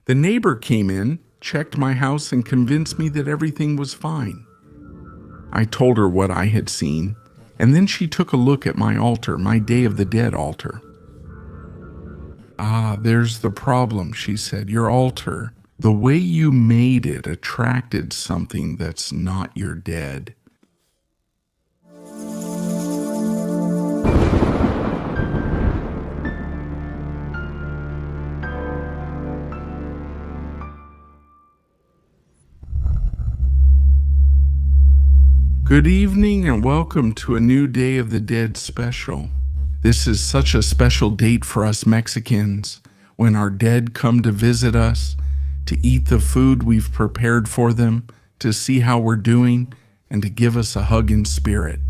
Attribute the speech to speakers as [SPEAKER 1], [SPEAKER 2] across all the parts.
[SPEAKER 1] The neighbor came in, checked my house, and convinced me that everything was fine. I told her what I had seen, and then she took a look at my altar, my Day of the Dead altar. "Ah, there's the problem," she said. "Your altar, the way you made it attracted something that's not your dead." Good evening and welcome to a new Day of the Dead special. This is such a special date for us Mexicans, when our dead come to visit us, to eat the food we've prepared for them, to see how we're doing, and to give us a hug in spirit.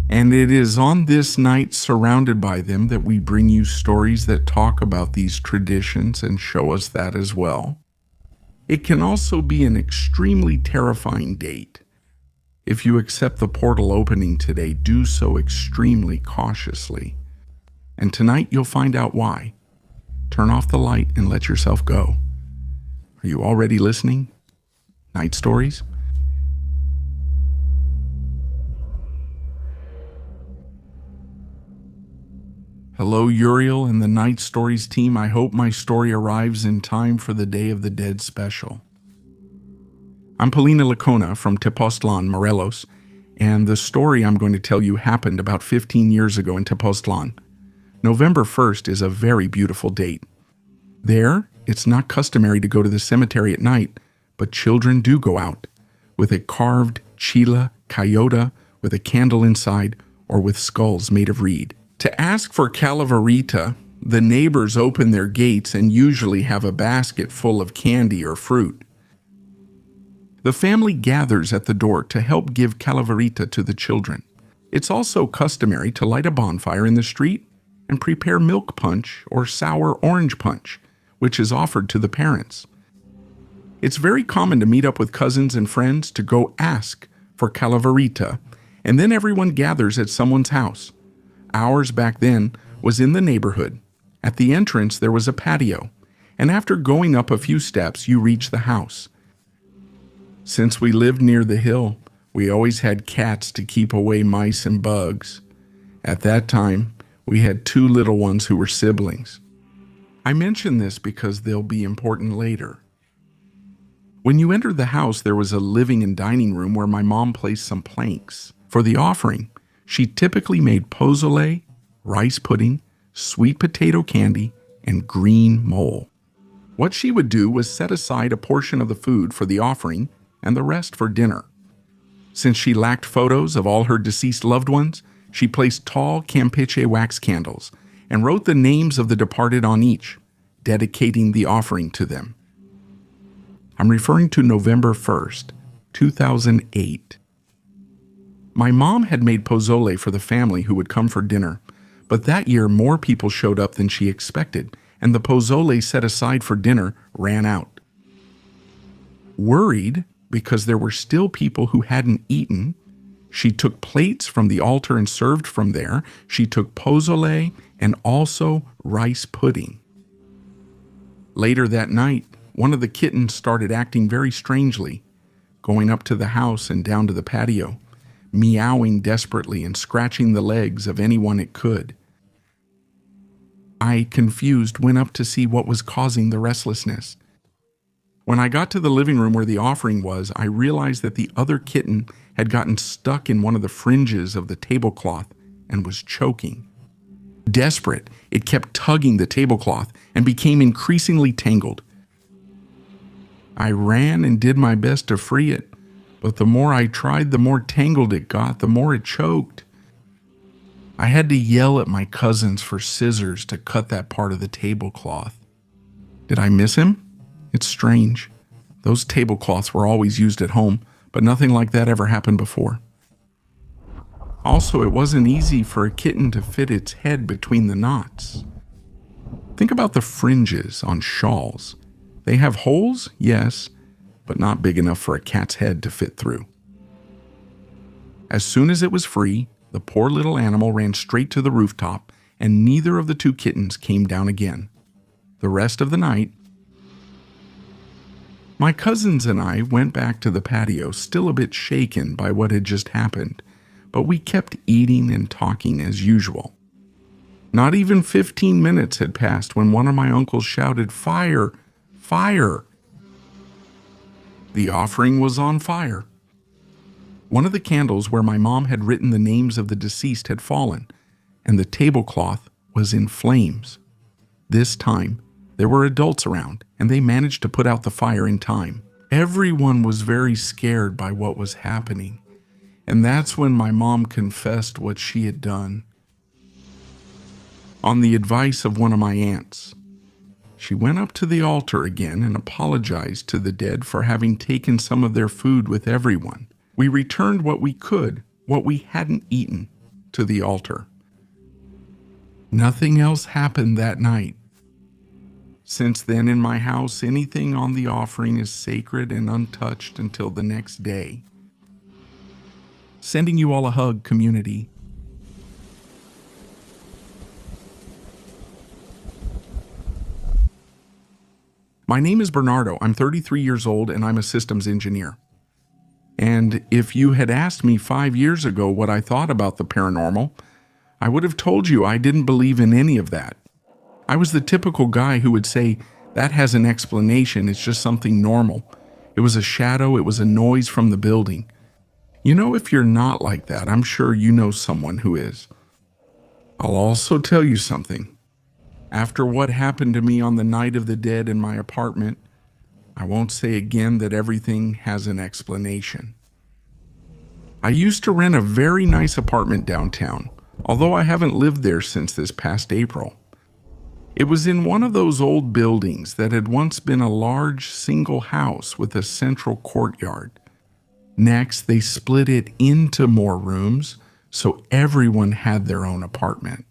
[SPEAKER 1] And it is on this night surrounded by them that we bring you stories that talk about these traditions and show us that as well. It can also be an extremely terrifying date. If you accept the portal opening today, do so extremely cautiously. And tonight you'll find out why. Turn off the light and let yourself go. Are you already listening? Night Stories? Hello, Uriel and the Night Stories team. I hope my story arrives in time for the Day of the Dead special. I'm Paulina from Tepoztlan, Morelos, and the story I'm going to tell you happened about 15 years ago in Tepoztlan. November 1st is a very beautiful date. There, it's not customary to go to the cemetery at night, but children do go out, with a carved chila, coyote, with a candle inside, or with skulls made of reed. To ask for calaverita, the neighbors open their gates and usually have a basket full of candy or fruit. The family gathers at the door to help give calaverita to the children. It's also customary to light a bonfire in the street and prepare milk punch or sour orange punch, which is offered to the parents. It's very common to meet up with cousins and friends to go ask for calaverita, and then everyone gathers at someone's house. Ours back then was in the neighborhood. At the entrance there was a patio, and after going up a few steps you reach the house. Since we lived near the hill, we always had cats to keep away mice and bugs. At that time, we had 2 little ones who were siblings. I mention this because they'll be important later. When you entered the house, there was a living and dining room where my mom placed some planks. For the offering, she typically made pozole, rice pudding, sweet potato candy, and green mole. What she would do was set aside a portion of the food for the offering and the rest for dinner. Since she lacked photos of all her deceased loved ones, she placed tall Campeche wax candles and wrote the names of the departed on each, dedicating the offering to them. I'm referring to November 1st, 2008. My mom had made pozole for the family who would come for dinner, but that year more people showed up than she expected, and the pozole set aside for dinner ran out. Worried, because there were still people who hadn't eaten, she took plates from the altar and served from there. She took pozole and also rice pudding. Later that night, one of the kittens started acting very strangely, going up to the house and down to the patio, meowing desperately and scratching the legs of anyone it could. I, confused, went up to see what was causing the restlessness. When I got to the living room where the offering was, I realized that the other kitten had gotten stuck in one of the fringes of the tablecloth and was choking. Desperate, it kept tugging the tablecloth and became increasingly tangled. I ran and did my best to free it, but the more I tried, the more tangled it got, the more it choked. I had to yell at my cousins for scissors to cut that part of the tablecloth. Did I miss him? It's strange. Those tablecloths were always used at home, but nothing like that ever happened before. Also, it wasn't easy for a kitten to fit its head between the knots. Think about the fringes on shawls. They have holes, yes, but not big enough for a cat's head to fit through. As soon as it was free, the poor little animal ran straight to the rooftop, and neither of the 2 kittens came down again. The rest of the night, My cousins and I went back to the patio, still a bit shaken by what had just happened, but we kept eating and talking as usual. Not even 15 minutes had passed when one of my uncles shouted, "Fire! Fire!" The offering was on fire. One of the candles where my mom had written the names of the deceased had fallen, and the tablecloth was in flames. This time, there were adults around, and they managed to put out the fire in time. Everyone was very scared by what was happening, and that's when my mom confessed what she had done. On the advice of one of my aunts, she went up to the altar again and apologized to the dead for having taken some of their food with everyone. We returned what we could, what we hadn't eaten, to the altar. Nothing else happened that night. Since then, in my house, anything on the offering is sacred and untouched until the next day. Sending you all a hug, community. My name is Bernardo. I'm 33 years old and I'm a systems engineer. And if you had asked me 5 years ago what I thought about the paranormal, I would have told you I didn't believe in any of that. I was the typical guy who would say, that has an explanation, it's just something normal. It was a shadow, it was a noise from the building. You know, if you're not like that, I'm sure you know someone who is. I'll also tell you something. After what happened to me on the night of the dead in my apartment, I won't say again that everything has an explanation. I used to rent a very nice apartment downtown, although I haven't lived there since this past April. It was in one of those old buildings that had once been a large single house with a central courtyard. Next, they split it into more rooms, so everyone had their own apartment.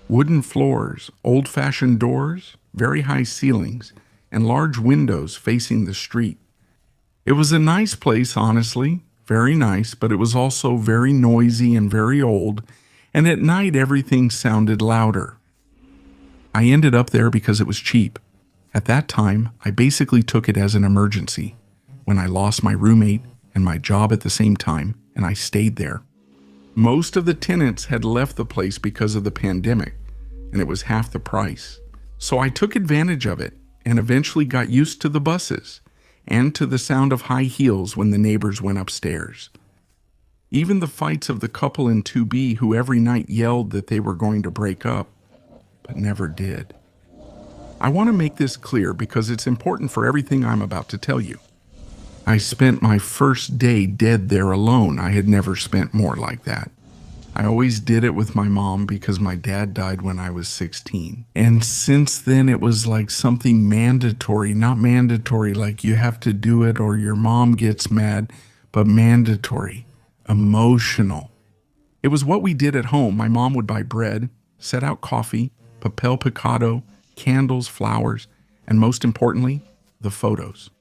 [SPEAKER 1] Wooden floors, old-fashioned doors, very high ceilings, and large windows facing the street. It was a nice place, honestly, very nice, but it was also very noisy and very old, and at night everything sounded louder. I ended up there because it was cheap. At that time, I basically took it as an emergency, when I lost my roommate and my job at the same time, and I stayed there. Most of the tenants had left the place because of the pandemic, and it was half the price. So I took advantage of it and eventually got used to the buses and to the sound of high heels when the neighbors went upstairs. Even the fights of the couple in 2B who every night yelled that they were going to break up, but never did. I want to make this clear because it's important for everything I'm about to tell you. I spent my first day dead there alone. I had never spent more like that. I always did it with my mom because my dad died when I was 16. And since then, it was like something mandatory, not mandatory like you have to do it or your mom gets mad, but mandatory, emotional. It was what we did at home. My mom would buy bread, set out coffee, papel picado, candles, flowers, and most importantly, the photos.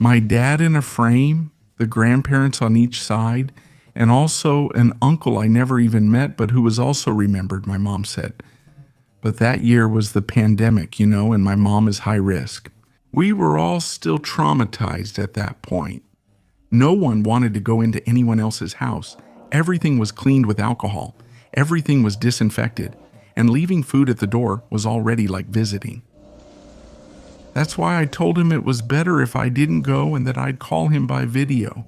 [SPEAKER 1] My dad in a frame, the grandparents on each side, and also an uncle I never even met, but who was also remembered, my mom said. But that year was the pandemic, and my mom is high risk. We were all still traumatized at that point. No one wanted to go into anyone else's house. Everything was cleaned with alcohol. Everything was disinfected. And leaving food at the door was already like visiting. That's why I told him it was better if I didn't go and that I'd call him by video.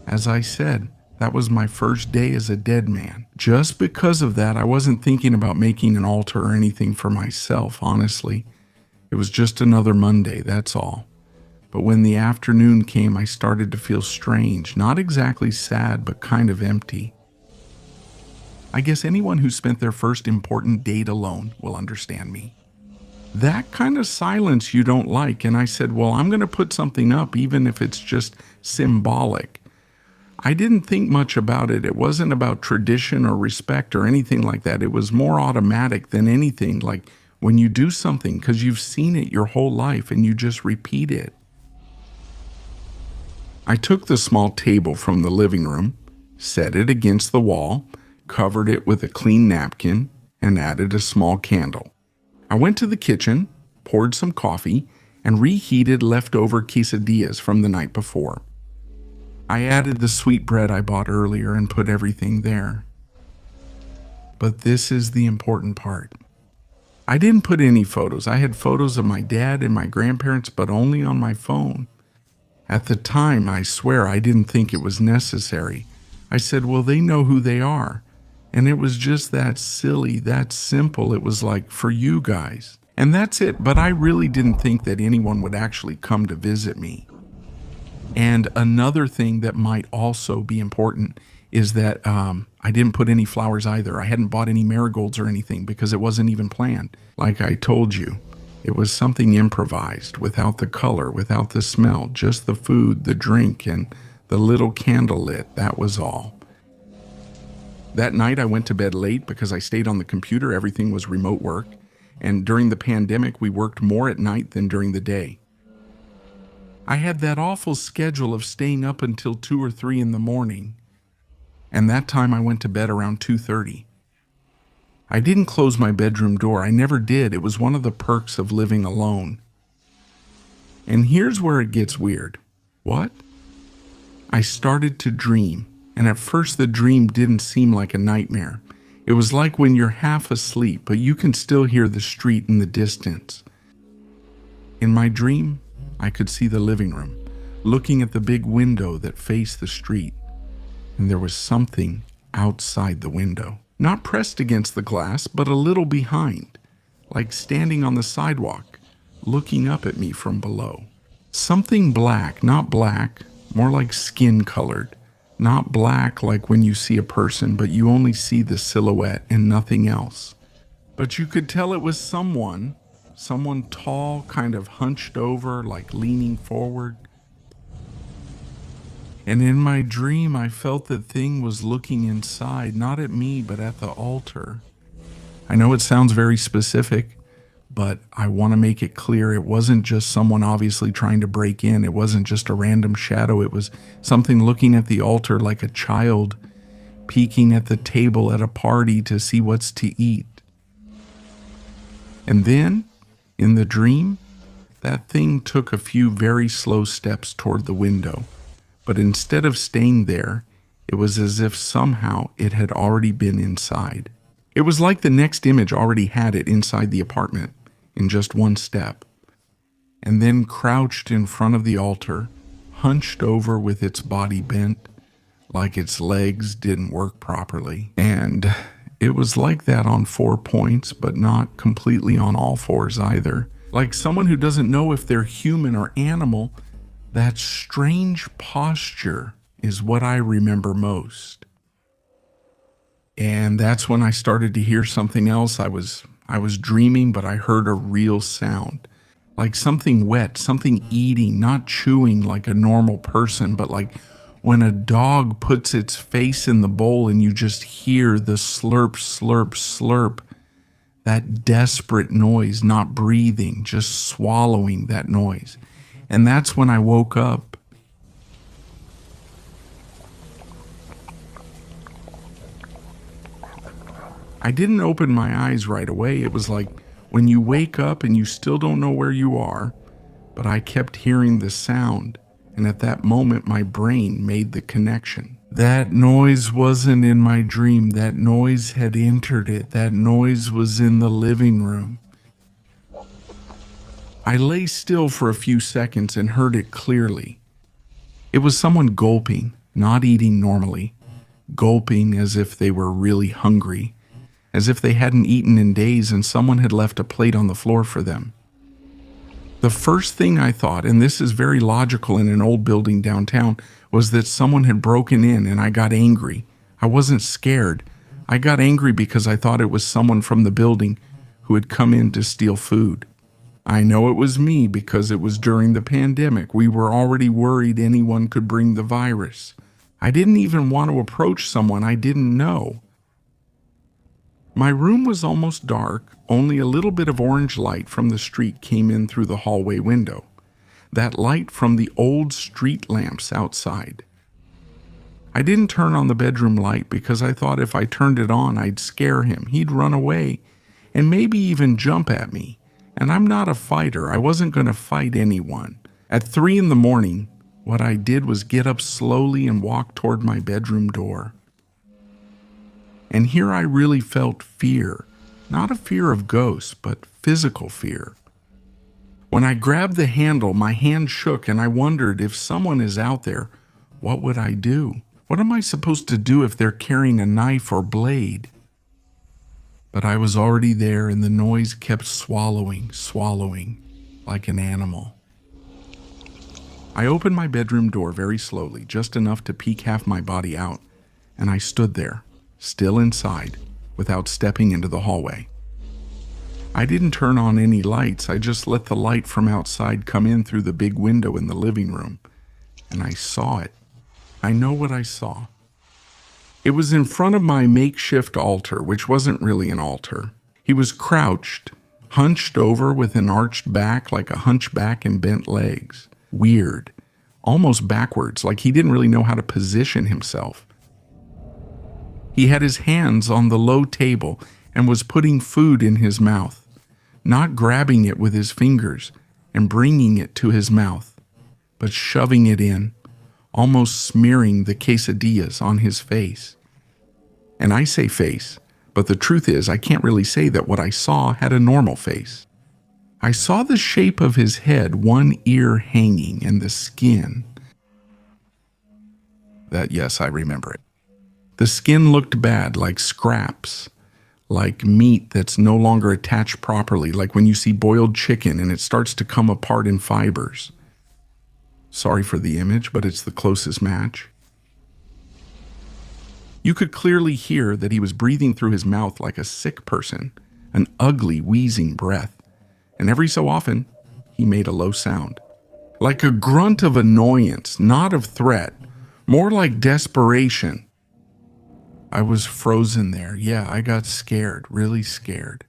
[SPEAKER 1] As I said, that was my first day as a dead man. Just because of that, I wasn't thinking about making an altar or anything for myself, honestly. It was just another Monday, that's all. But when the afternoon came, I started to feel strange, not exactly sad, but kind of empty. I guess anyone who spent their first important date alone will understand me. That kind of silence you don't like, and I said, well, I'm going to put something up, even if it's just symbolic. I didn't think much about it. It wasn't about tradition or respect or anything like that. It was more automatic than anything, like when you do something because you've seen it your whole life and you just repeat it. I took the small table from the living room, set it against the wall, covered it with a clean napkin, and added a small candle. I went to the kitchen, poured some coffee, and reheated leftover quesadillas from the night before. I added the sweet bread I bought earlier and put everything there. But this is the important part. I didn't put any photos. I had photos of my dad and my grandparents, but only on my phone. At the time, I swear I didn't think it was necessary. I said, well, they know who they are. And it was just that silly, that simple. It was like, for you guys. And that's it. But I really didn't think that anyone would actually come to visit me. And another thing that might also be important is that I didn't put any flowers either. I hadn't bought any marigolds or anything because it wasn't even planned. Like I told you, it was something improvised, without the color, without the smell, just the food, the drink, and the little candle lit. That was all. That night I went to bed late because I stayed on the computer. Everything was remote work. And during the pandemic, we worked more at night than during the day. I had that awful schedule of staying up until 2 or 3 in the morning. And that time I went to bed around 2:30. I didn't close my bedroom door. I never did. It was one of the perks of living alone. And here's where it gets weird. What? I started to dream. And at first the dream didn't seem like a nightmare. It was like when you're half asleep, but you can still hear the street in the distance. In my dream, I could see the living room, looking at the big window that faced the street. And there was something outside the window, not pressed against the glass, but a little behind, like standing on the sidewalk, looking up at me from below. Something black, not black, more like skin-colored. Not black like when you see a person, but you only see the silhouette and nothing else. But you could tell it was someone tall, kind of hunched over, like leaning forward. And in my dream, I felt the thing was looking inside, not at me, but at the altar. I know it sounds very specific, but I want to make it clear it wasn't just someone obviously trying to break in. It wasn't just a random shadow. It was something looking at the altar like a child peeking at the table at a party to see what's to eat. And then, in the dream, that thing took a few very slow steps toward the window. But instead of staying there, it was as if somehow it had already been inside. It was like the next image already had it inside the apartment in just one step. And then crouched in front of the altar, hunched over with its body bent, like its legs didn't work properly. And it was like that on 4 points, but not completely on all fours either. Like someone who doesn't know if they're human or animal. That strange posture is what I remember most. And that's when I started to hear something else. I was dreaming, but I heard a real sound. Like something wet, something eating, not chewing like a normal person, but like when a dog puts its face in the bowl and you just hear the slurp, slurp, slurp. That desperate noise, not breathing, just swallowing that noise. And that's when I woke up. I didn't open my eyes right away. It was like when you wake up and you still don't know where you are, but I kept hearing the sound, and at that moment my brain made the connection. That noise wasn't in my dream. That noise had entered it. That noise was in the living room. I lay still for a few seconds and heard it clearly. It was someone gulping, not eating normally, gulping as if they were really hungry, as if they hadn't eaten in days and someone had left a plate on the floor for them. The first thing I thought, and this is very logical in an old building downtown, was that someone had broken in, and I got angry. I wasn't scared. I got angry because I thought it was someone from the building who had come in to steal food. I know it was me because it was during the pandemic. We were already worried anyone could bring the virus. I didn't even want to approach someone I didn't know. My room was almost dark. Only a little bit of orange light from the street came in through the hallway window. That light from the old street lamps outside. I didn't turn on the bedroom light because I thought if I turned it on, I'd scare him. He'd run away and maybe even jump at me. And I'm not a fighter. I wasn't going to fight anyone. At 3 in the morning, what I did was get up slowly and walk toward my bedroom door. And here I really felt fear. Not a fear of ghosts, but physical fear. When I grabbed the handle, my hand shook and I wondered, if someone is out there, what would I do? What am I supposed to do if they're carrying a knife or blade? But I was already there and the noise kept swallowing, like an animal. I opened my bedroom door very slowly, just enough to peek half my body out, and I stood there, still inside, without stepping into the hallway. I didn't turn on any lights, I just let the light from outside come in through the big window in the living room, and I saw it. I know what I saw. It was in front of my makeshift altar, which wasn't really an altar. He was crouched, hunched over with an arched back like a hunchback and bent legs. Weird, almost backwards, like he didn't really know how to position himself. He had his hands on the low table and was putting food in his mouth, not grabbing it with his fingers and bringing it to his mouth, but shoving it in, almost smearing the quesadillas on his face. And I say face, but the truth is I can't really say that what I saw had a normal face. I saw the shape of his head, one ear hanging, and the skin. Yes, I remember it. The skin looked bad, like scraps, like meat that's no longer attached properly, like when you see boiled chicken and it starts to come apart in fibers. Sorry for the image, but it's the closest match. You could clearly hear that he was breathing through his mouth like a sick person, an ugly, wheezing breath. And every so often, he made a low sound. Like a grunt of annoyance, not of threat, more like desperation. I was frozen there. Yeah, I got scared, really scared.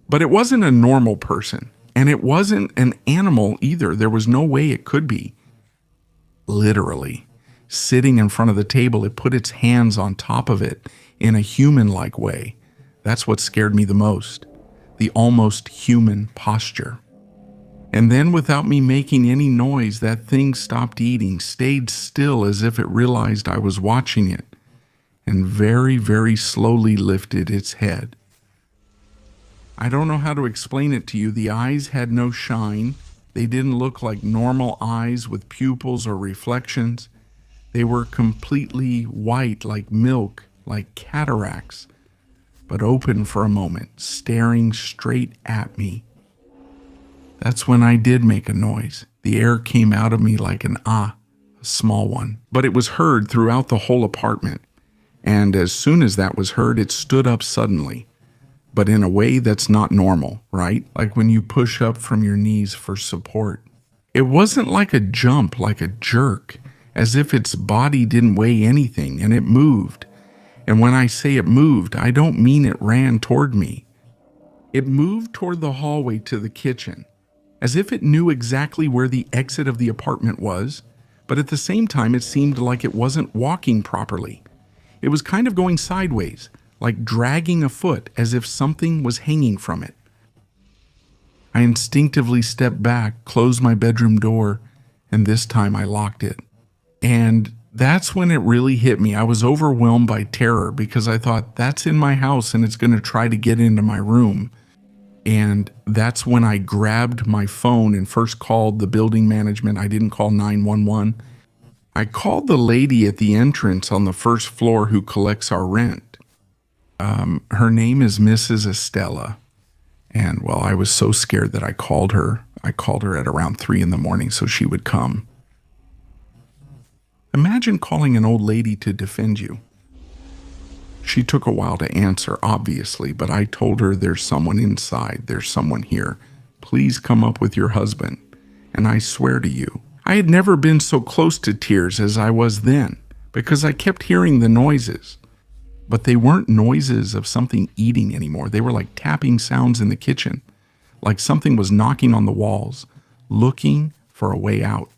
[SPEAKER 1] But it wasn't a normal person, and it wasn't an animal either. There was no way it could be. Literally, sitting in front of the table, it put its hands on top of it in a human-like way. That's what scared me the most. The almost human posture. And then without me making any noise, that thing stopped eating, stayed still as if it realized I was watching it, and very, very slowly lifted its head. I don't know how to explain it to you. The eyes had no shine. They didn't look like normal eyes with pupils or reflections. They were completely white, like milk, like cataracts, but open for a moment, staring straight at me. That's when I did make a noise. The air came out of me like an a small one, but it was heard throughout the whole apartment. And as soon as that was heard, it stood up suddenly, but in a way that's not normal, right? Like when you push up from your knees for support. It wasn't like a jump, like a jerk, as if its body didn't weigh anything, and it moved. And when I say it moved, I don't mean it ran toward me. It moved toward the hallway to the kitchen, as if it knew exactly where the exit of the apartment was, but at the same time it seemed like it wasn't walking properly. It was kind of going sideways, like dragging a foot as if something was hanging from it. I instinctively stepped back, closed my bedroom door, and this time I locked it. And that's when it really hit me. I was overwhelmed by terror because I thought, that's in my house and it's going to try to get into my room. And that's when I grabbed my phone and first called the building management. I didn't call 911. I called the lady at the entrance on the first floor who collects our rent. Her name is Mrs. Estella. And well, I was so scared that I called her. I called her at around 3 in the morning so she would come. Imagine calling an old lady to defend you. She took a while to answer, obviously, but I told her, there's someone inside, there's someone here. Please come up with your husband. And I swear to you, I had never been so close to tears as I was then, because I kept hearing the noises. But they weren't noises of something eating anymore. They were like tapping sounds in the kitchen, like something was knocking on the walls, looking for a way out.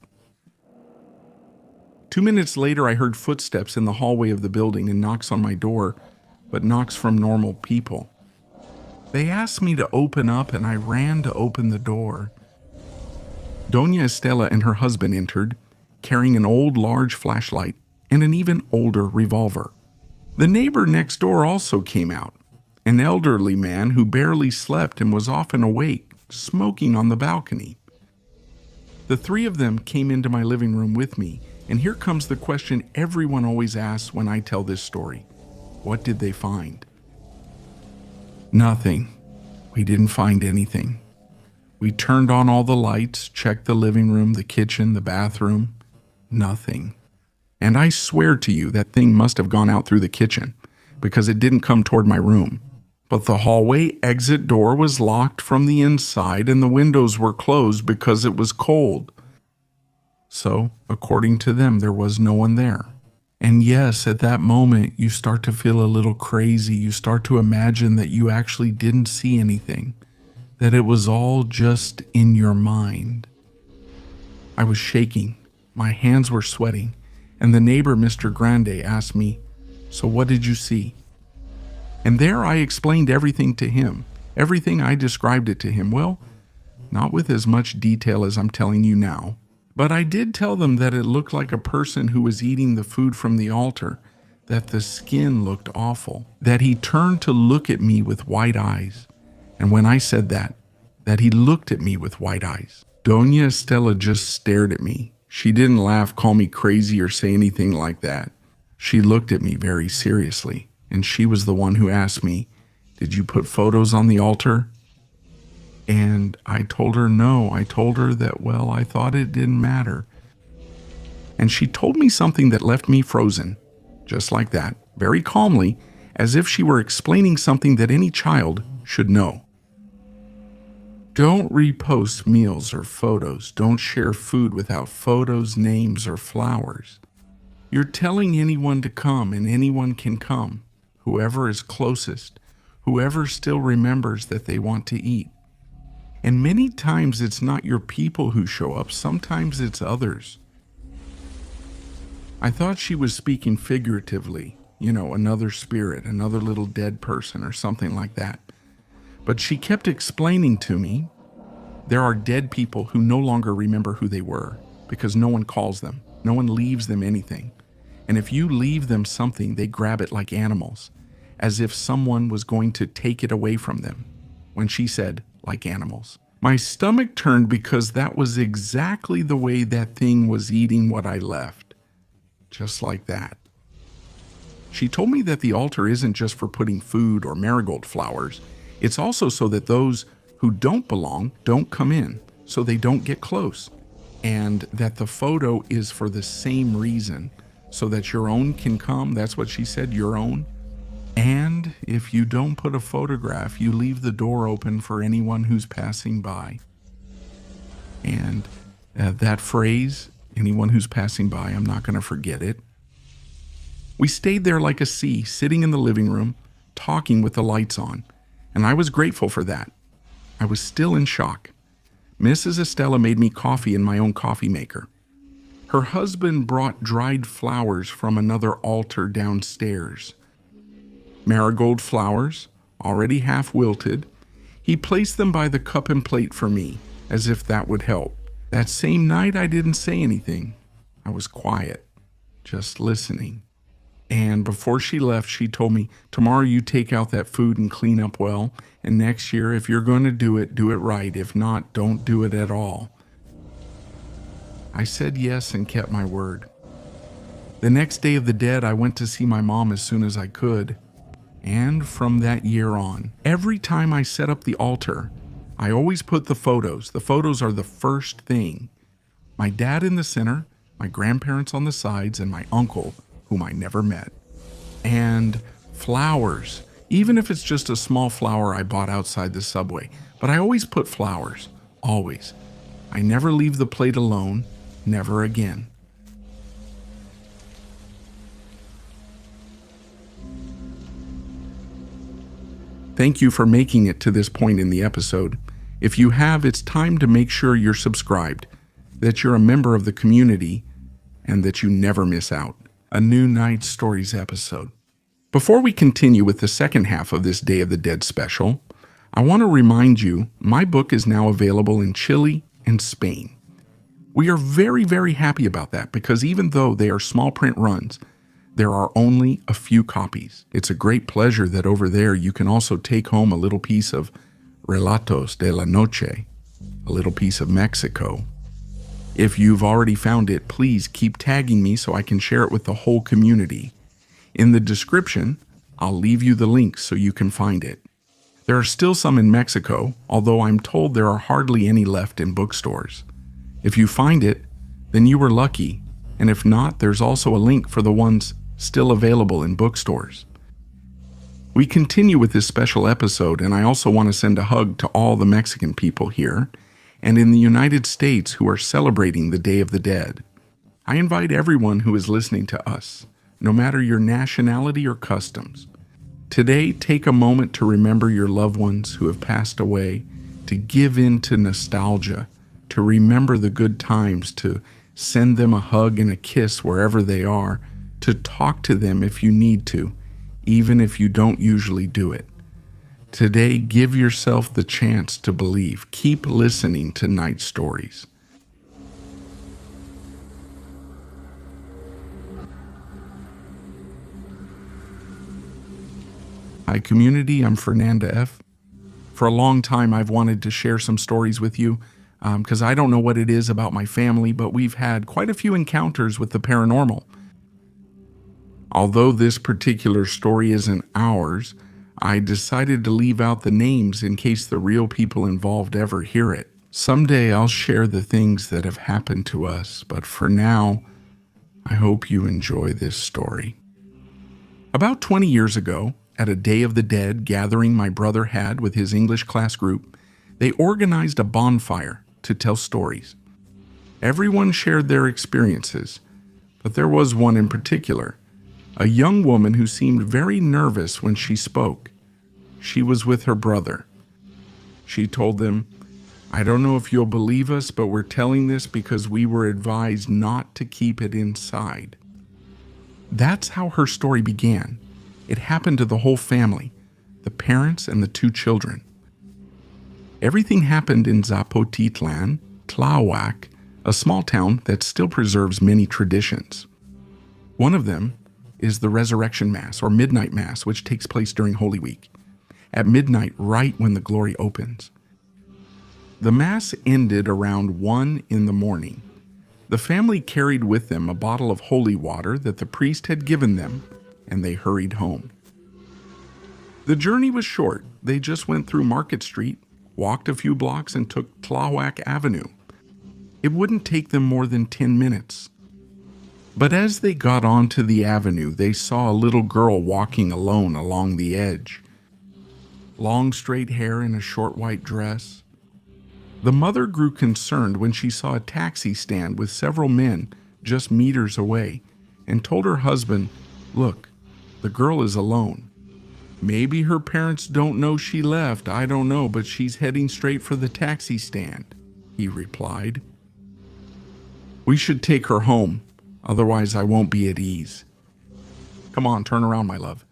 [SPEAKER 1] 2 minutes later, I heard footsteps in the hallway of the building and knocks on my door, but knocks from normal people. They asked me to open up, and I ran to open the door. Doña Estela and her husband entered, carrying an old large flashlight and an even older revolver. The neighbor next door also came out, an elderly man who barely slept and was often awake, smoking on the balcony. The three of them came into my living room with me, and here comes the question everyone always asks when I tell this story. What did they find? Nothing. We didn't find anything. We turned on all the lights, checked the living room, the kitchen, the bathroom. Nothing. And I swear to you that thing must have gone out through the kitchen, because it didn't come toward my room. But the hallway exit door was locked from the inside, and the windows were closed because it was cold. So, according to them, there was no one there. And yes, at that moment, you start to feel a little crazy. You start to imagine that you actually didn't see anything, that it was all just in your mind. I was shaking. My hands were sweating. And the neighbor, Mr. Grande, asked me, "So what did you see?" And there I explained everything to him. Everything I described it to him. Well, not with as much detail as I'm telling you now. But I did tell them that it looked like a person who was eating the food from the altar, that the skin looked awful, that he turned to look at me with white eyes. And when I said that he looked at me with white eyes, Doña Estela just stared at me. She didn't laugh, call me crazy, or say anything like that. She looked at me very seriously, and she was the one who asked me, "Did you put photos on the altar?" And I told her no. I told her that, well, I thought it didn't matter. And she told me something that left me frozen, just like that, very calmly, as if she were explaining something that any child should know. Don't repost meals or photos. Don't share food without photos, names, or flowers. You're telling anyone to come, and anyone can come. Whoever is closest, whoever still remembers that they want to eat. And many times it's not your people who show up, sometimes it's others. I thought she was speaking figuratively, another spirit, another little dead person or something like that. But she kept explaining to me, there are dead people who no longer remember who they were because no one calls them, no one leaves them anything. And if you leave them something, they grab it like animals, as if someone was going to take it away from them. When she said, like animals, my stomach turned because that was exactly the way that thing was eating what I left. Just like that. She told me that the altar isn't just for putting food or marigold flowers. It's also so that those who don't belong don't come in, so they don't get close. And that the photo is for the same reason, so that your own can come. That's what she said, your own. And if you don't put a photograph, you leave the door open for anyone who's passing by. And that phrase, anyone who's passing by, I'm not going to forget it. We stayed there like a sea, sitting in the living room, talking with the lights on. And I was grateful for that. I was still in shock. Mrs. Estela made me coffee in my own coffee maker. Her husband brought dried flowers from another altar downstairs. Marigold flowers, already half wilted. He placed them by the cup and plate for me, as if that would help. That same night, I didn't say anything. I was quiet, just listening. And before she left, she told me, tomorrow you take out that food and clean up well, and next year, if you're going to do it right. If not, don't do it at all. I said yes and kept my word. The next day of the dead, I went to see my mom as soon as I could. And from that year on, every time I set up the altar, I always put the photos. The photos are the first thing. My dad in the center, my grandparents on the sides, and my uncle, whom I never met. And flowers, even if it's just a small flower I bought outside the subway. But I always put flowers, always. I never leave the plate alone, never again. Thank you for making it to this point in the episode. If you have, it's time to make sure you're subscribed, that you're a member of the community, and that you never miss out. A new Night Stories episode. Before we continue with the second half of this Day of the Dead special, I want to remind you, my book is now available in Chile and Spain. We are very, very happy about that because even though they are small print runs, there are only a few copies. It's a great pleasure that over there you can also take home a little piece of Relatos de la Noche, a little piece of Mexico. If you've already found it, please keep tagging me so I can share it with the whole community. In the description, I'll leave you the link so you can find it. There are still some in Mexico, although I'm told there are hardly any left in bookstores. If you find it, then you were lucky, and if not, there's also a link for the ones still available in bookstores. We continue with this special episode, and I also want to send a hug to all the Mexican people here and in the United States who are celebrating the Day of the Dead. I invite everyone who is listening to us, no matter your nationality or customs. Today, take a moment to remember your loved ones who have passed away, to give in to nostalgia, to remember the good times, to send them a hug and a kiss wherever they are, to talk to them if you need to, even if you don't usually do it. Today, give yourself the chance to believe. Keep listening to Night Stories. Hi community, I'm Fernanda F. For a long time I've wanted to share some stories with you because I don't know what it is about my family, but we've had quite a few encounters with the paranormal. Although this particular story isn't ours, I decided to leave out the names in case the real people involved ever hear it. Someday I'll share the things that have happened to us, but for now, I hope you enjoy this story. About 20 years ago, at a Day of the Dead gathering my brother had with his English class group, they organized a bonfire to tell stories. Everyone shared their experiences, but there was one in particular. A young woman who seemed very nervous when she spoke. She was with her brother. She told them, "I don't know if you'll believe us, but we're telling this because we were advised not to keep it inside." That's how her story began. It happened to the whole family, the parents and the two children. Everything happened in Zapotitlan, Tláhuac, a small town that still preserves many traditions. One of them is the Resurrection Mass, or Midnight Mass, which takes place during Holy Week, at midnight right when the glory opens. The Mass ended around 1 in the morning. The family carried with them a bottle of holy water that the priest had given them, and they hurried home. The journey was short. They just went through Market Street, walked a few blocks, and took Tláhuac Avenue. It wouldn't take them more than 10 minutes. But as they got onto the avenue, they saw a little girl walking alone along the edge. Long straight hair and a short white dress. The mother grew concerned when she saw a taxi stand with several men just meters away and told her husband, "Look, the girl is alone. Maybe her parents don't know she left, I don't know, but she's heading straight for the taxi stand," he replied. "We should take her home. Otherwise, I won't be at ease." "Come on, turn around, my love."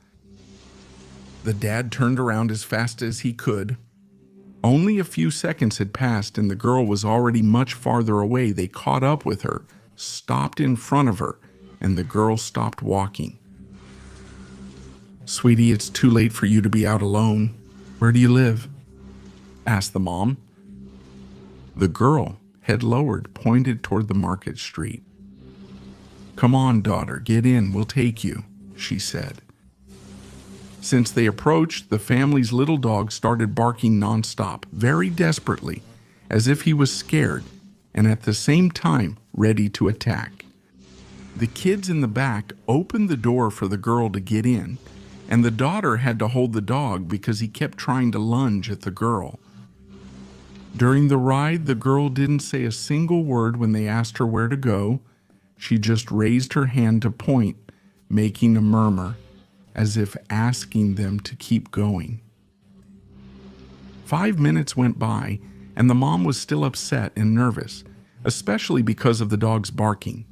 [SPEAKER 1] The dad turned around as fast as he could. Only a few seconds had passed and the girl was already much farther away. They caught up with her, stopped in front of her, and the girl stopped walking. "Sweetie, it's too late for you to be out alone. Where do you live?" asked the mom. The girl, head lowered, pointed toward the Market Street. "Come on, daughter, get in, we'll take you," she said. Since they approached, the family's little dog started barking nonstop, very desperately, as if he was scared, and at the same time ready to attack. The kids in the back opened the door for the girl to get in, and the daughter had to hold the dog because he kept trying to lunge at the girl. During the ride, the girl didn't say a single word when they asked her where to go. She just raised her hand to point, making a murmur, as if asking them to keep going. 5 minutes went by, and the mom was still upset and nervous, especially because of the dog's barking.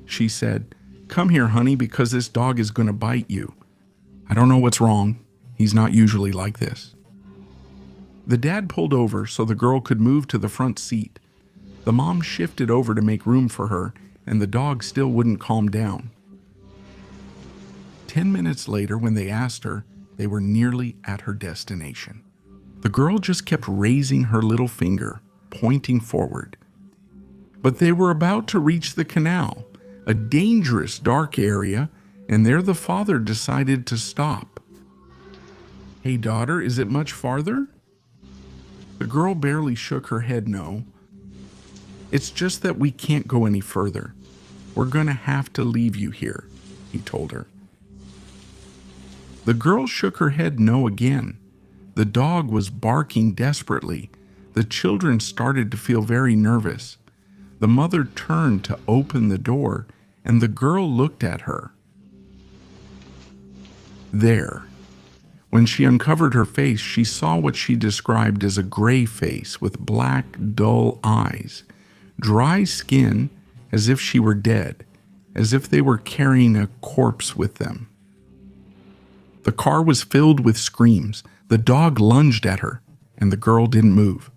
[SPEAKER 1] She said, "Come here, honey, because this dog is going to bite you. I don't know what's wrong. He's not usually like this." The dad pulled over so the girl could move to the front seat. The mom shifted over to make room for her, and the dog still wouldn't calm down. 10 minutes later, when they asked her, they were nearly at her destination. The girl just kept raising her little finger, pointing forward. But they were about to reach the canal, a dangerous, dark area, and there the father decided to stop. "Hey, daughter, is it much farther?" The girl barely shook her head no. "It's just that we can't go any further. We're going to have to leave you here," he told her. The girl shook her head no again. The dog was barking desperately. The children started to feel very nervous. The mother turned to open the door, and the girl looked at her. There, when she uncovered her face, she saw what she described as a gray face with black, dull eyes, dry skin, as if she were dead, as if they were carrying a corpse with them. The car was filled with screams. The dog lunged at her, and the girl didn't move.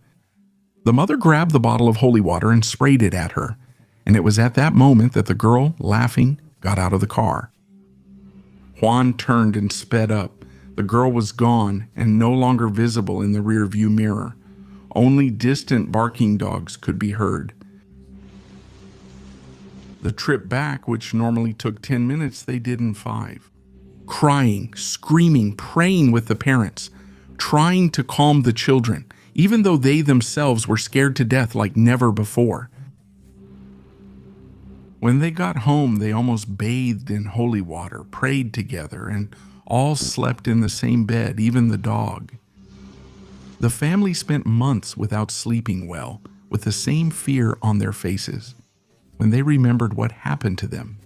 [SPEAKER 1] The mother grabbed the bottle of holy water and sprayed it at her, and it was at that moment that the girl, laughing, got out of the car. Juan turned and sped up. The girl was gone and no longer visible in the rearview mirror. Only distant barking dogs could be heard. The trip back, which normally took 10 minutes, they did in 5. Crying, screaming, praying with the parents, trying to calm the children, even though they themselves were scared to death like never before. When they got home, they almost bathed in holy water, prayed together, and all slept in the same bed, even the dog. The family spent months without sleeping well, with the same fear on their faces, when they remembered what happened to them.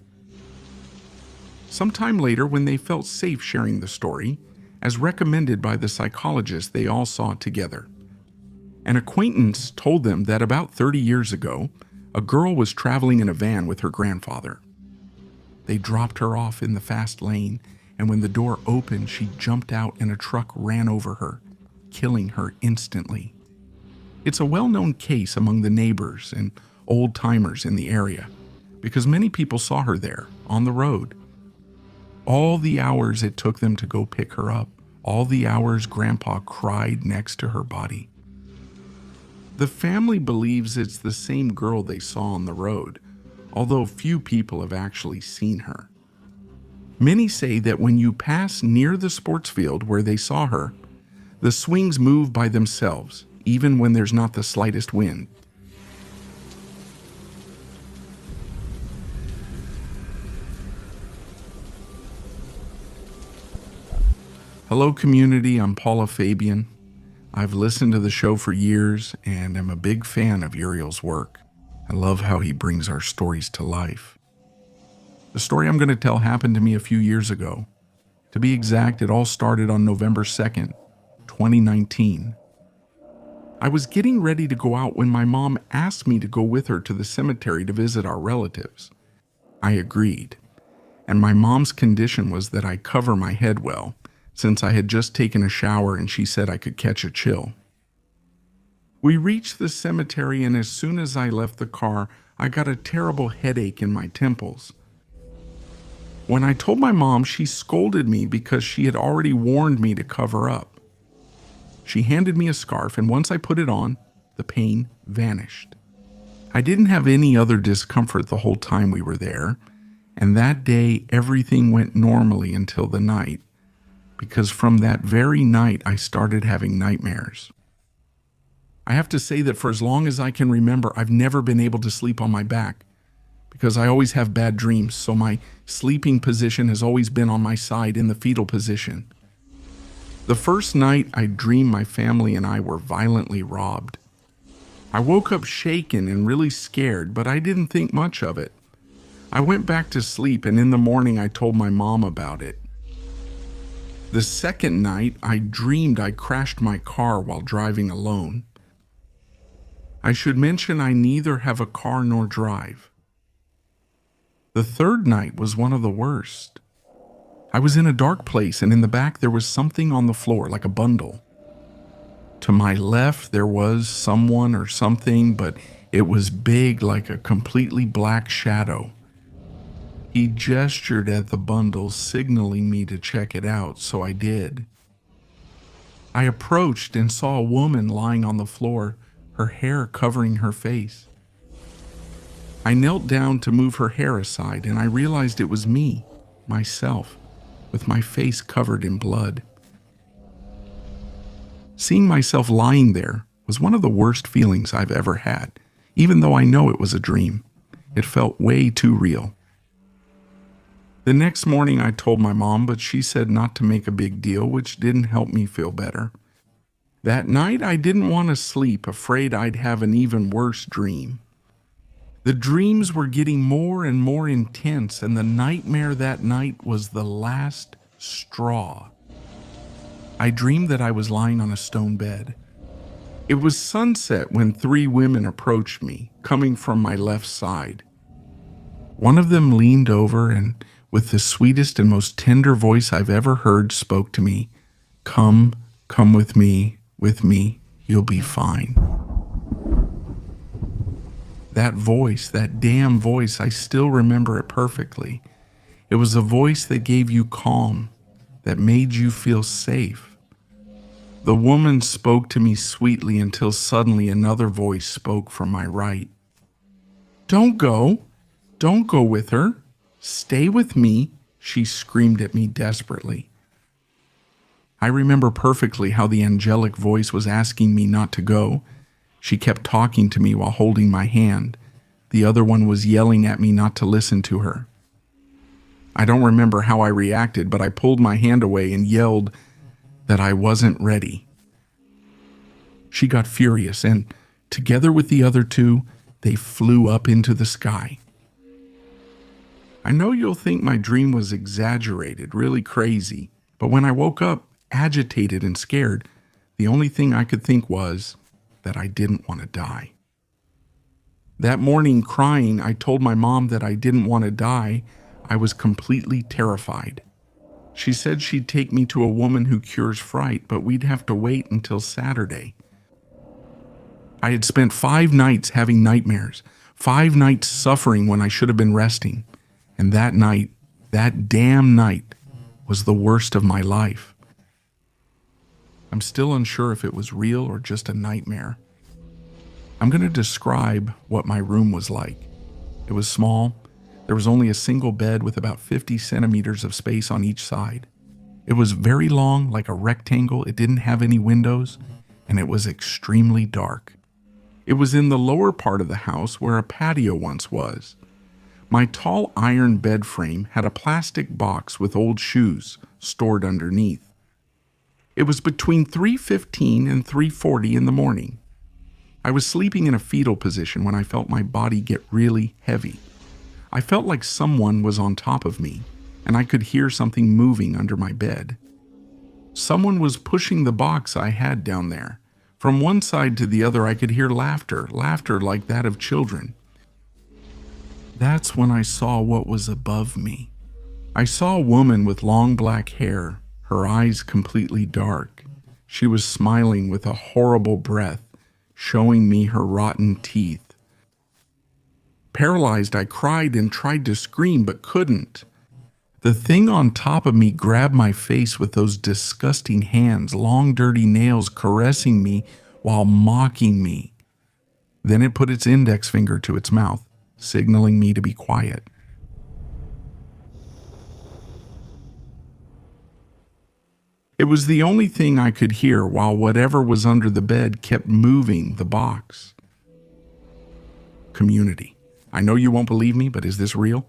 [SPEAKER 1] Sometime later, when they felt safe sharing the story, as recommended by the psychologist they all saw together, an acquaintance told them that about 30 years ago, a girl was traveling in a van with her grandfather. They dropped her off in the fast lane, and when the door opened, she jumped out and a truck ran over her, killing her instantly. It's a well-known case among the neighbors and old-timers in the area, because many people saw her there, on the road. All the hours it took them to go pick her up, all the hours Grandpa cried next to her body. The family believes it's the same girl they saw on the road, although few people have actually seen her. Many say that when you pass near the sports field where they saw her, the swings move by themselves, even when there's not the slightest wind. Hello community, I'm Paula Fabian. I've listened to the show for years and am a big fan of Uriel's work. I love how he brings our stories to life. The story I'm going to tell happened to me a few years ago. To be exact, it all started on November 2nd, 2019. I was getting ready to go out when my mom asked me to go with her to the cemetery to visit our relatives. I agreed, and my mom's condition was that I cover my head well, since I had just taken a shower and she said I could catch a chill. We reached the cemetery, and as soon as I left the car, I got a terrible headache in my temples. When I told my mom, she scolded me because she had already warned me to cover up. She handed me a scarf, and once I put it on, the pain vanished. I didn't have any other discomfort the whole time we were there, and that day everything went normally until the night, because from that very night I started having nightmares. I have to say that for as long as I can remember, I've never been able to sleep on my back, because I always have bad dreams, so my sleeping position has always been on my side in the fetal position. The first night I dreamed my family and I were violently robbed. I woke up shaken and really scared, but I didn't think much of it. I went back to sleep, and in the morning I told my mom about it. The second night, I dreamed I crashed my car while driving alone. I should mention I neither have a car nor drive. The third night was one of the worst. I was in a dark place, and in the back there was something on the floor, like a bundle. To my left, there was someone or something, but it was big like a completely black shadow. He gestured at the bundle, signaling me to check it out, so I did. I approached and saw a woman lying on the floor, her hair covering her face. I knelt down to move her hair aside, and I realized it was me, myself, with my face covered in blood. Seeing myself lying there was one of the worst feelings I've ever had, even though I know it was a dream. It felt way too real. The next morning I told my mom, but she said not to make a big deal, which didn't help me feel better. That night I didn't want to sleep, afraid I'd have an even worse dream. The dreams were getting more and more intense, and the nightmare that night was the last straw. I dreamed that I was lying on a stone bed. It was sunset when 3 women approached me, coming from my left side. One of them leaned over and, with the sweetest and most tender voice I've ever heard, spoke to me. Come with me, you'll be fine. That voice, that damn voice, I still remember it perfectly. It was a voice that gave you calm, that made you feel safe. The woman spoke to me sweetly until suddenly another voice spoke from my right. Don't go with her. Stay with me, she screamed at me desperately. I remember perfectly how the angelic voice was asking me not to go. She kept talking to me while holding my hand. The other one was yelling at me not to listen to her. I don't remember how I reacted, but I pulled my hand away and yelled that I wasn't ready. She got furious, and together with the other 2, they flew up into the sky. I know you'll think my dream was exaggerated, really crazy, but when I woke up, agitated and scared, the only thing I could think was that I didn't want to die. That morning, crying, I told my mom that I didn't want to die. I was completely terrified. She said she'd take me to a woman who cures fright, but we'd have to wait until Saturday. I had spent 5 nights having nightmares, 5 nights suffering when I should have been resting. And that night, that damn night, was the worst of my life. I'm still unsure if it was real or just a nightmare. I'm going to describe what my room was like. It was small. There was only a single bed with about 50 centimeters of space on each side. It was very long, like a rectangle. It didn't have any windows, and it was extremely dark. It was in the lower part of the house where a patio once was. My tall iron bed frame had a plastic box with old shoes stored underneath. It was between 3:15 and 3:40 in the morning. I was sleeping in a fetal position when I felt my body get really heavy. I felt like someone was on top of me, and I could hear something moving under my bed. Someone was pushing the box I had down there. From one side to the other, I could hear laughter like that of children. That's when I saw what was above me. I saw a woman with long black hair, her eyes completely dark. She was smiling with a horrible breath, showing me her rotten teeth. Paralyzed, I cried and tried to scream, but couldn't. The thing on top of me grabbed my face with those disgusting hands, long dirty nails caressing me while mocking me. Then it put its index finger to its mouth, signaling me to be quiet. It was the only thing I could hear while whatever was under the bed kept moving the box. Community. I know you won't believe me, but is this real?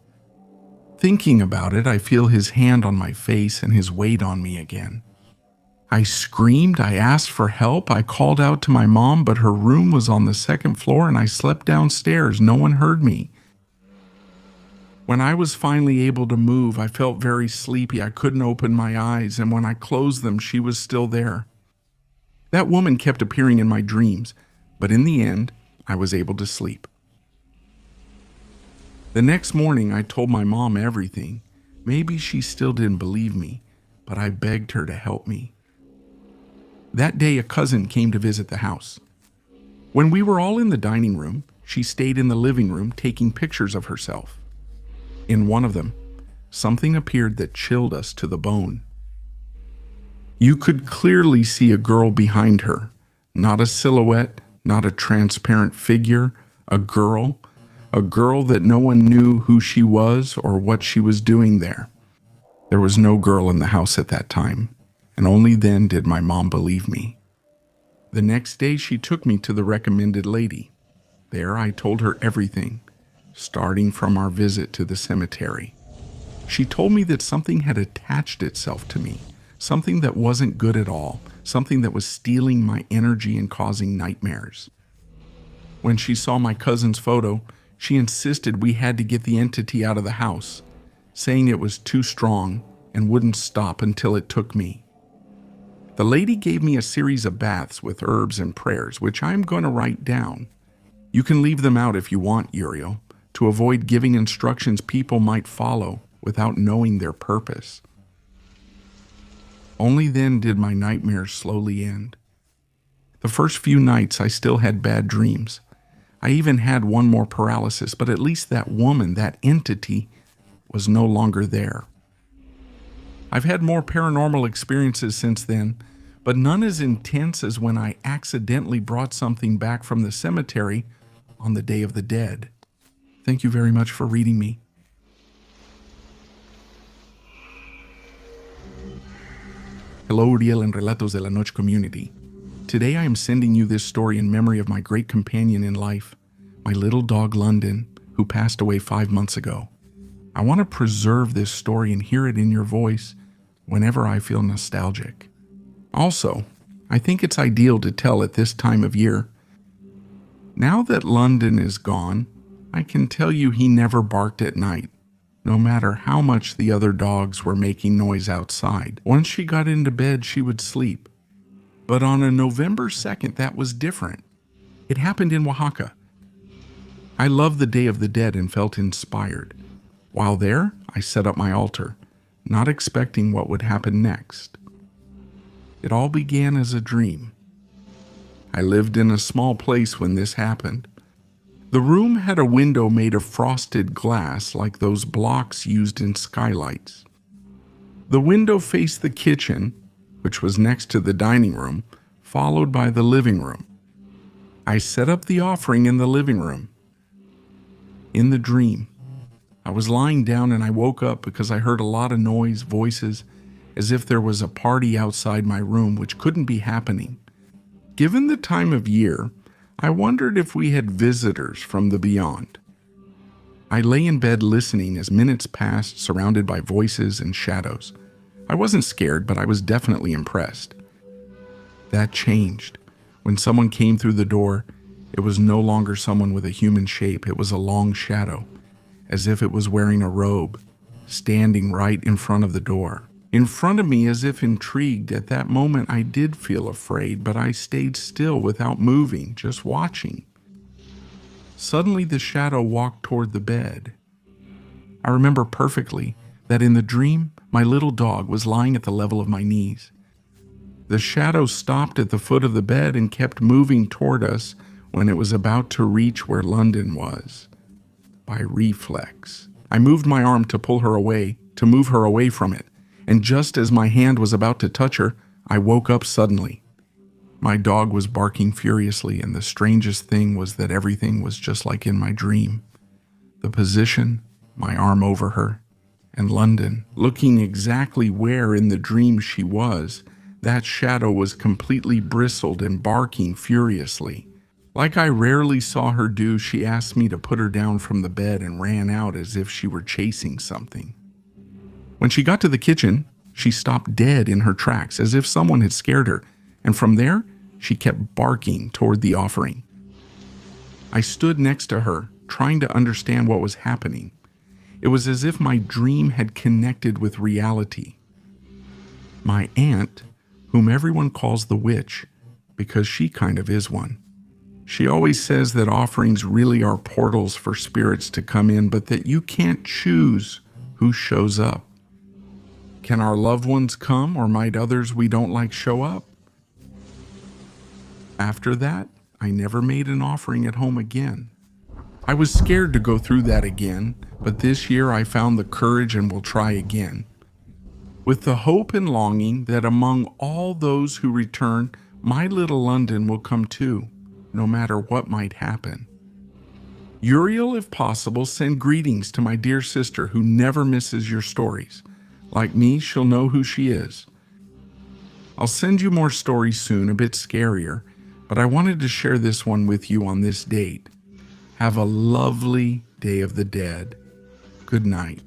[SPEAKER 1] Thinking about it, I feel his hand on my face and his weight on me again. I screamed, I asked for help, I called out to my mom, but her room was on the 2nd floor and I slept downstairs. No one heard me. When I was finally able to move, I felt very sleepy. I couldn't open my eyes, and when I closed them, she was still there. That woman kept appearing in my dreams, but in the end, I was able to sleep. The next morning, I told my mom everything. Maybe she still didn't believe me, but I begged her to help me. That day, a cousin came to visit the house. When we were all in the dining room, she stayed in the living room taking pictures of herself. In one of them, something appeared that chilled us to the bone. You could clearly see a girl behind her, not a silhouette, not a transparent figure, a girl that no one knew who she was or what she was doing there. There was no girl in the house at that time, and only then did my mom believe me. The next day, she took me to the recommended lady. There, I told her everything, starting from our visit to the cemetery. She told me that something had attached itself to me, something that wasn't good at all, something that was stealing my energy and causing nightmares. When she saw my cousin's photo, she insisted we had to get the entity out of the house, saying it was too strong and wouldn't stop until it took me. The lady gave me a series of baths with herbs and prayers, which I'm going to write down. You can leave them out if you want, Uriel, to avoid giving instructions people might follow without knowing their purpose. Only then did my nightmares slowly end. The first few nights I still had bad dreams. I even had one more paralysis, but at least that woman, that entity, was no longer there. I've had more paranormal experiences since then, but none as intense as when I accidentally brought something back from the cemetery on the Day of the Dead. Thank you very much for reading me. Hello, Uriel and Relatos de la Noche community. Today I am sending you this story in memory of my great companion in life, my little dog London, who passed away 5 months ago. I want to preserve this story and hear it in your voice whenever I feel nostalgic. Also, I think it's ideal to tell at this time of year. Now that London is gone, I can tell you he never barked at night, no matter how much the other dogs were making noise outside. Once she got into bed, she would sleep. But on a November 2nd, that was different. It happened in Oaxaca. I loved the Day of the Dead and felt inspired. While there, I set up my altar, not expecting what would happen next. It all began as a dream. I lived in a small place when this happened. The room had a window made of frosted glass like those blocks used in skylights. The window faced the kitchen, which was next to the dining room, followed by the living room. I set up the offering in the living room. In the dream, I was lying down and I woke up because I heard a lot of noise, voices, as if there was a party outside my room, which couldn't be happening. Given the time of year, I wondered if we had visitors from the beyond. I lay in bed listening as minutes passed, surrounded by voices and shadows. I wasn't scared, but I was definitely impressed. That changed. When someone came through the door, it was no longer someone with a human shape. It was a long shadow, as if it was wearing a robe, standing right in front of the door. In front of me, as if intrigued. At that moment, I did feel afraid, but I stayed still without moving, just watching. Suddenly, the shadow walked toward the bed. I remember perfectly that in the dream, my little dog was lying at the level of my knees. The shadow stopped at the foot of the bed and kept moving toward us when it was about to reach where London was. By reflex, I moved my arm to pull her away, to move her away from it, and just as my hand was about to touch her, I woke up suddenly. My dog was barking furiously, and the strangest thing was that everything was just like in my dream. The position, my arm over her, and London, looking exactly where in the dream she was, that shadow was completely bristled and barking furiously. Like I rarely saw her do, she asked me to put her down from the bed and ran out as if she were chasing something. When she got to the kitchen, she stopped dead in her tracks as if someone had scared her, and from there, she kept barking toward the offering. I stood next to her, trying to understand what was happening. It was as if my dream had connected with reality. My aunt, whom everyone calls the witch, because she kind of is one. She always says that offerings really are portals for spirits to come in, but that you can't choose who shows up. Can our loved ones come, or might others we don't like show up? After that, I never made an offering at home again. I was scared to go through that again, but this year I found the courage and will try again, with the hope and longing that among all those who return, my little London will come too, no matter what might happen. Uriel, if possible, send greetings to my dear sister who never misses your stories. Like me, she'll know who she is. I'll send you more stories soon, a bit scarier, but I wanted to share this one with you on this date. Have a lovely Day of the Dead. Good night.